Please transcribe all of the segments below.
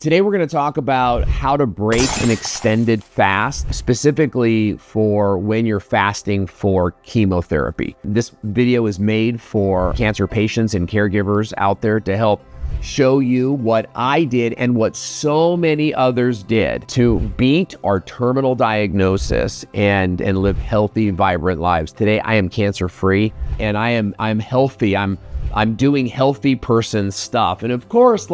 Today we're going to talk about how to break an extended fast, specifically for when you're fasting for chemotherapy. This video is made for cancer patients and caregivers out there to help show you what I did and what so many others did to beat our terminal diagnosis and live healthy, vibrant lives. Today I am cancer-free and I'm healthy. I'm doing healthy person stuff. And of course,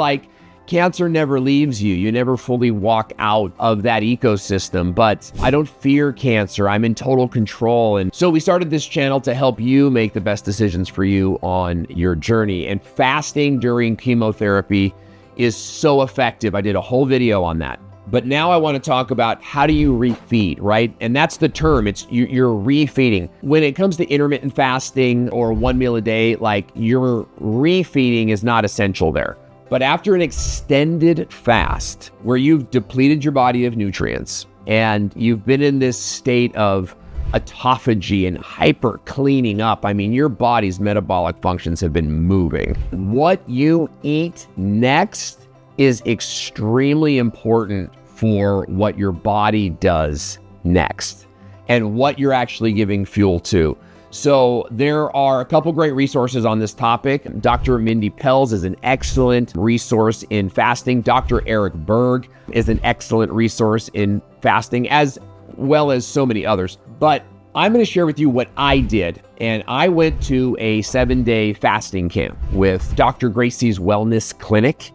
cancer never leaves you. You never fully walk out of that ecosystem, but I don't fear cancer. I'm in total control. And so we started this channel to help you make the best decisions for you on your journey. And fasting during chemotherapy is so effective. I did a whole video on that. But now I want to talk about how do you refeed, right? And that's the term. You're refeeding. When it comes to intermittent fasting or one meal a day, your refeeding is not essential there. But after an extended fast where you've depleted your body of nutrients and you've been in this state of autophagy and hyper cleaning up, your body's metabolic functions have been moving. What you eat next is extremely important for what your body does next and what you're actually giving fuel to. So there are a couple great resources on this topic. Dr. Mindy Pelz is an excellent resource in fasting. Dr. Eric Berg is an excellent resource in fasting, as well as so many others. But I'm going to share with you what I did. And I went to a 7-day fasting camp with Dr. Gracie's Wellness Clinic.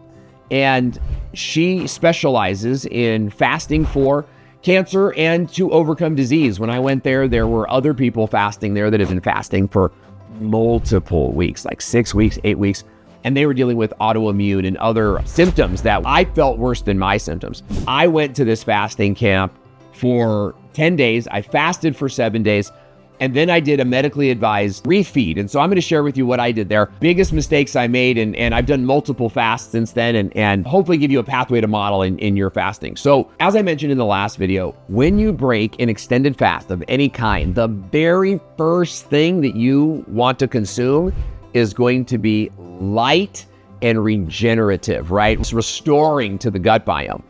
And she specializes in fasting for cancer and to overcome disease. When I went there, there were other people fasting there that have been fasting for multiple weeks, 6 weeks, 8 weeks, and they were dealing with autoimmune and other symptoms that I felt worse than my symptoms. I went to this fasting camp for 10 days. I fasted for 7 days, and then I did a medically advised refeed. And so I'm going to share with you what I did there, biggest mistakes I made, and I've done multiple fasts since then, and hopefully give you a pathway to model in your fasting. So as I mentioned in the last video, when you break an extended fast of any kind, the very first thing that you want to consume is going to be light and regenerative, right? It's restoring to the gut biome.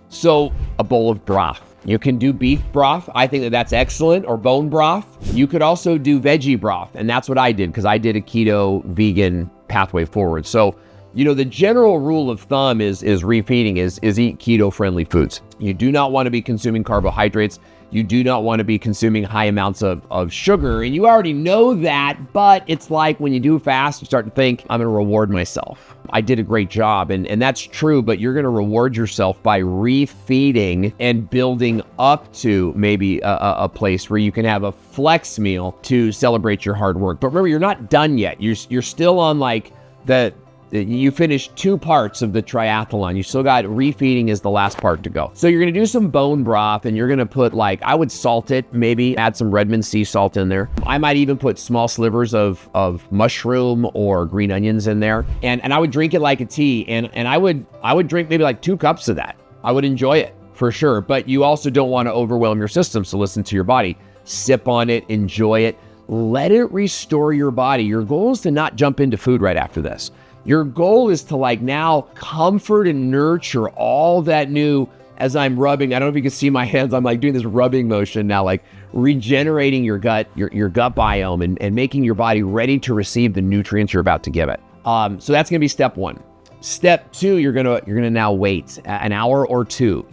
So a bowl of broth. You can do beef broth. I think that's excellent, or bone broth. You could also do veggie broth, and that's what I did because I did a keto vegan pathway forward. So, the general rule of thumb is refeeding is eat keto-friendly foods. You do not want to be consuming carbohydrates. You do not want to be consuming high amounts of sugar, and you already know that, but it's like when you do fast, you start to think, I'm going to reward myself. I did a great job, and that's true, but you're going to reward yourself by refeeding and building up to maybe a place where you can have a flex meal to celebrate your hard work. But remember, you're not done yet. You're still on you finished 2 parts of the triathlon. You still got refeeding is the last part to go. So you're going to do some bone broth, and you're going to put I would salt it, maybe add some Redmond sea salt in there. I might even put small slivers of mushroom or green onions in there. And I would drink it like a tea. And I would drink maybe 2 cups of that. I would enjoy it for sure. But you also don't want to overwhelm your system. So listen to your body. Sip on it, enjoy it. Let it restore your body. Your goal is to not jump into food right after this. Your goal is to now comfort and nurture all that new, as I'm rubbing, I don't know if you can see my hands, I'm doing this rubbing motion now, regenerating your gut, your gut biome and making your body ready to receive the nutrients you're about to give it. So that's gonna be step 1. Step 2, you're gonna now wait an hour or 2,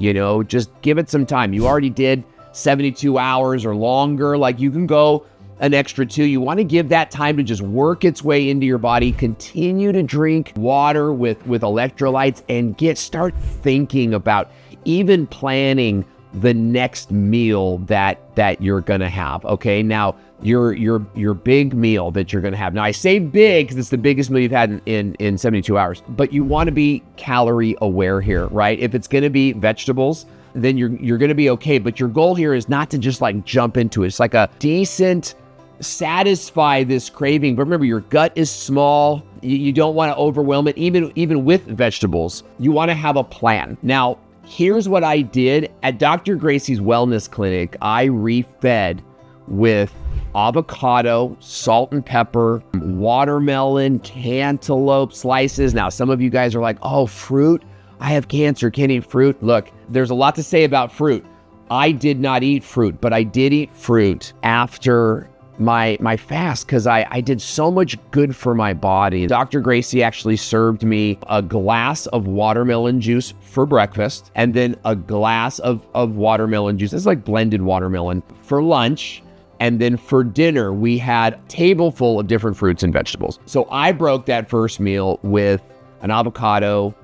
just give it some time. You already did 72 hours or longer, you can go an extra 2. You want to give that time to just work its way into your body. Continue to drink water with electrolytes and start thinking about even planning the next meal that you're gonna have. Okay, now your big meal that you're gonna have. Now I say big because it's the biggest meal you've had in 72 hours, but you want to be calorie aware here, right? If it's gonna be vegetables, then you're gonna be okay. But your goal here is not to just jump into it. It's a decent satisfy this craving. But remember, your gut is small. You don't want to overwhelm it, even with vegetables. You want to have a plan. Now, here's what I did at Dr. Gracie's Wellness Clinic. I refed with avocado, salt and pepper, watermelon, cantaloupe slices. Now, some of you guys are like, oh, fruit. I have cancer, can't eat fruit. Look, there's a lot to say about fruit. I did not eat fruit, but I did eat fruit after my fast because I did so much good for my body. Dr. Gracie actually served me a glass of watermelon juice for breakfast and then a glass of watermelon juice. It's like blended watermelon for lunch. And then for dinner, we had a table full of different fruits and vegetables. So I broke that first meal with an avocado,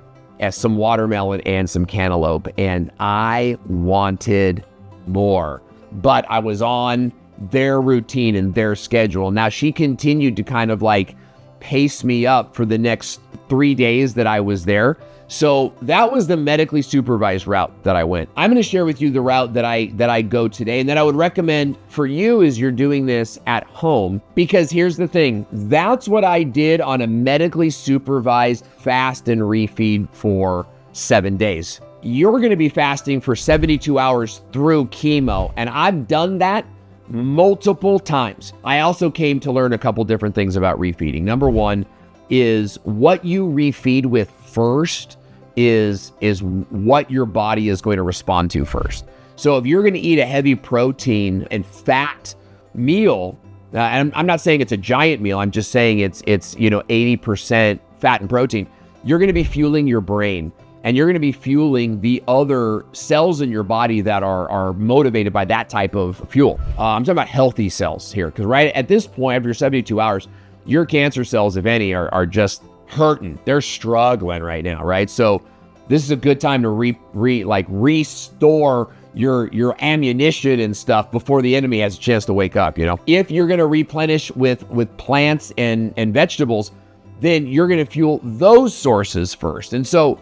some watermelon, and some cantaloupe. And I wanted more, but I was on their routine and their schedule. Now she continued to kind of like pace me up for the next 3 days that I was there. So that was the medically supervised route that I went. I'm going to share with you the route that I go today, and that I would recommend for you as you're doing this at home, because here's the thing. That's what I did on a medically supervised fast and refeed for 7 days. You're going to be fasting for 72 hours through chemo, and I've done that multiple times. I also came to learn a couple different things about refeeding. Number one is what you refeed with first is what your body is going to respond to first. So if you're going to eat a heavy protein and fat meal, and I'm not saying it's a giant meal, I'm just saying it's 80% fat and protein, you're going to be fueling your brain. And you're going to be fueling the other cells in your body that are motivated by that type of fuel. I'm talking about healthy cells here, because right at this point, after 72 hours, your cancer cells, if any, are just hurting. They're struggling right now, right? So this is a good time to restore your ammunition and stuff before the enemy has a chance to wake up. If you're going to replenish with plants and vegetables, then you're going to fuel those sources first. And so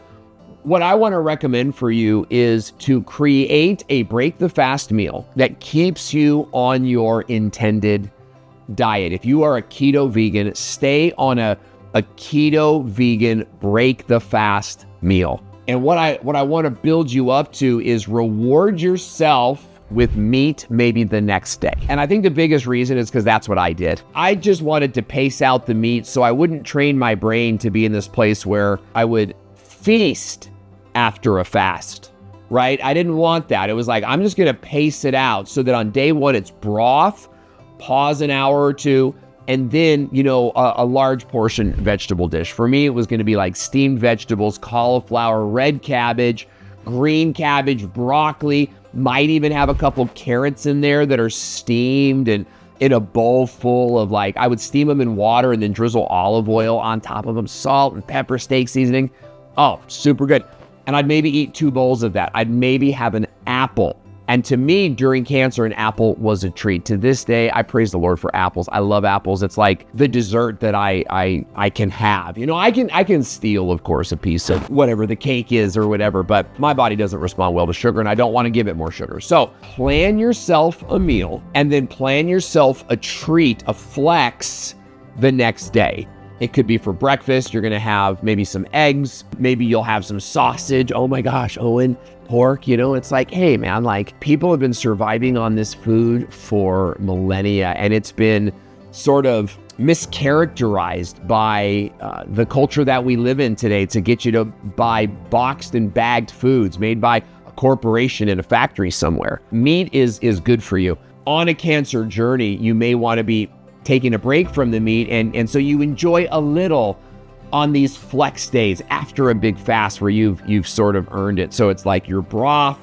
what I want to recommend for you is to create a break the fast meal that keeps you on your intended diet. If you are a keto vegan, stay on a keto vegan break the fast meal. And what I want to build you up to is reward yourself with meat maybe the next day. And I think the biggest reason is because that's what I did. I just wanted to pace out the meat so I wouldn't train my brain to be in this place where I would feast after a fast, right? I didn't want that. It was like, I'm just going to pace it out so that on day one, it's broth, pause an hour or two, and then, a large portion vegetable dish. For me, it was going to be like steamed vegetables, cauliflower, red cabbage, green cabbage, broccoli, might even have a couple carrots in there that are steamed and in a bowl full of I would steam them in water and then drizzle olive oil on top of them, salt and pepper, steak seasoning. Oh, super good. And I'd maybe eat 2 bowls of that. I'd maybe have an apple. And to me, during cancer, an apple was a treat. To this day, I praise the Lord for apples. I love apples. It's like the dessert that I can have. I can steal, of course, a piece of whatever the cake is or whatever, but my body doesn't respond well to sugar, and I don't want to give it more sugar. So plan yourself a meal, and then plan yourself a treat, a flex the next day. It could be for breakfast. You're going to have maybe some eggs. Maybe you'll have some sausage. Oh my gosh, Owen, pork. It's like, hey man, people have been surviving on this food for millennia, and it's been sort of mischaracterized by the culture that we live in today to get you to buy boxed and bagged foods made by a corporation in a factory somewhere. Meat is good for you. On a cancer journey, you may want to be taking a break from the meat, and so you enjoy a little on these flex days after a big fast where you've sort of earned it. So it's like your broth,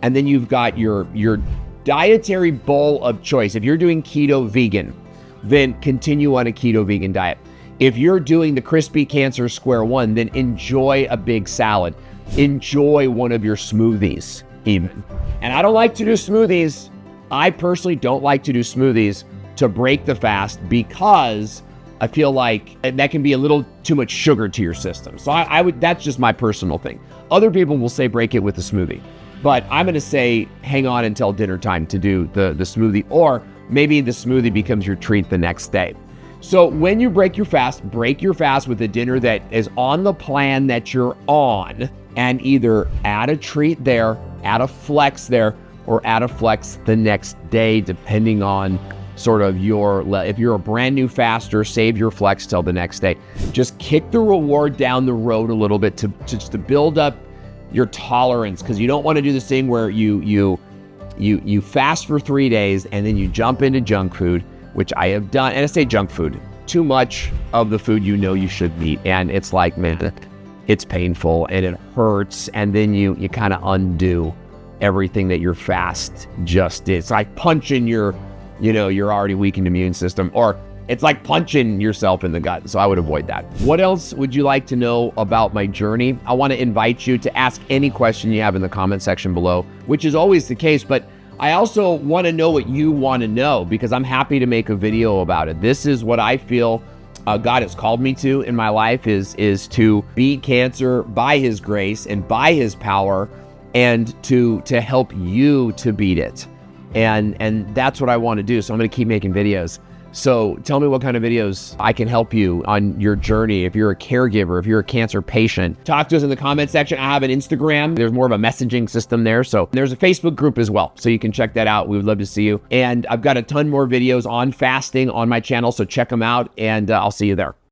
and then you've got your dietary bowl of choice. If you're doing keto vegan, then continue on a keto vegan diet. If you're doing the crispy cancer square one, then enjoy a big salad. Enjoy one of your smoothies even. And I don't like to do smoothies. I personally don't like to do smoothies to break the fast because I feel like that can be a little too much sugar to your system. So I would, that's just my personal thing. Other people will say break it with a smoothie, but I'm going to say hang on until dinner time to do the smoothie, or maybe the smoothie becomes your treat the next day. So when you break your fast with a dinner that is on the plan that you're on, and either add a treat there, add a flex there, or add a flex the next day, depending on sort of if you're a brand new faster, save your flex till the next day. Just kick the reward down the road a little bit to build up your tolerance, because you don't want to do this thing where you fast for 3 days and then you jump into junk food, which I have done. And I say junk food, too much of the food you know you shouldn't eat. And it's like, man, it's painful and it hurts. And then you kind of undo everything that your fast just did. It's like punching your already weakened immune system, or it's like punching yourself in the gut. So I would avoid that. What else would you like to know about my journey? I want to invite you to ask any question you have in the comment section below, which is always the case, but I also want to know what you want to know, because I'm happy to make a video about it. This is what I feel God has called me to in my life, is to beat cancer by his grace and by his power, and to help you to beat it. And that's what I want to do. So I'm going to keep making videos. So tell me what kind of videos I can help you on your journey. If you're a caregiver, if you're a cancer patient, talk to us in the comment section. I have an Instagram. There's more of a messaging system there. So there's a Facebook group as well. So you can check that out. We would love to see you. And I've got a ton more videos on fasting on my channel. So check them out, and I'll see you there.